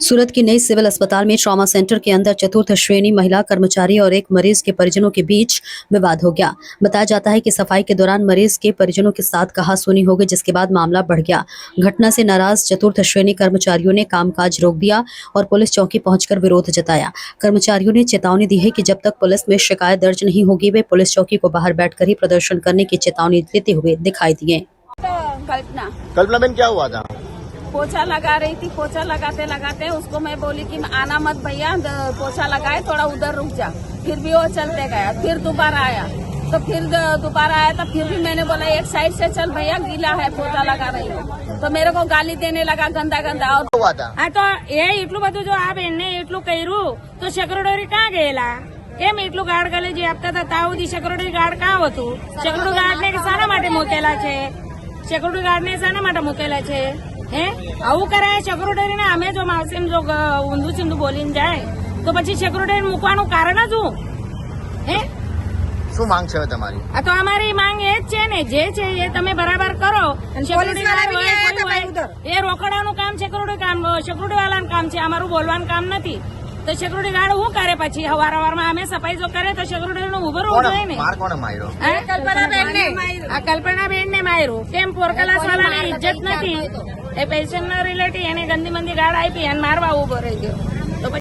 सूरत की नई सिविल अस्पताल में ट्रॉमा सेंटर के अंदर चतुर्थ श्रेणी महिला कर्मचारी और एक मरीज के परिजनों के बीच विवाद हो गया। बताया जाता है कि सफाई के दौरान मरीज के परिजनों के साथ कहासुनी हो गई, जिसके बाद मामला बढ़ गया। घटना से नाराज चतुर्थ श्रेणी कर्मचारियों ने कामकाज रोक दिया और पुलिस चौकी पहुंचकर विरोध जताया। कर्मचारियों ने चेतावनी दी है कि जब तक पुलिस में शिकायत दर्ज नहीं होगी, वे पुलिस चौकी को बाहर बैठकर ही प्रदर्शन करने की चेतावनी देते हुए दिखाई दिए। कल्पना बेन, क्या हुआ था? पोछा लगा रही थी। पोछा लगाते लगाते उसको मैं बोली कि आना मत भैया, पोछा लगाए, थोड़ा उधर रुक जा। फिर भी वो चलते गया। फिर दोबारा आया तो फिर भी मैंने बोला एक साइड से चल भैया, गीला है, पोछा लगा रही हूँ। तो मेरे को गाली देने लगा, गंदा गंदा। हुआ था तो ये એટલું બધું જો આ બેનને એટલું કર્યું તો સેક્રેટરી ક્યાં ગયેલા? કેમ એટલું ગાર્ડ ગલે જે આપતા હતા તાઉદી સેક્રેટરી ગાર્ડ કાં હતું? સેક્રેટરી ગાર્ડને શાના માટે મૂકેલા છે? સેક્રેટરી ગાર્ડને શાના માટે મૂકેલા છે? હે આવું કરાય સેક્રેટરીને? અમે જો માવસીમ જો ઊંધું ચીંધું બોલીને જાય તો પછી સેક્રેટરી મૂકવાનું કારણ જ શું? હે શું માંગ છે તમારી? આ તો અમારી માંગ એ જ છે ને, જે છે એ તમે બરાબર કરો। એ રોકડાનું કામ સેક્યુરિટી વાળાનું કામ છે, અમારું બોલવાનું કામ નથી। તો સેક્યુરિટી ગાર્ડ શું કરે? પછી હવારમાં અમે સફાઈ જો કરે તો સેક્યુરિટીનું ઉભો રહેવું જોઈએ ને। માર કોણે માર્યો? આ કલ્પનાબેનને માર્યું। કેમ પોરકલાસ વાળાને ઇજ્જત નથી? એ પેશન્ટના રિલેટિવ એને ગંદી મંદી ગાર્ડ આપી અને મારવા ઉભો રહી ગયો।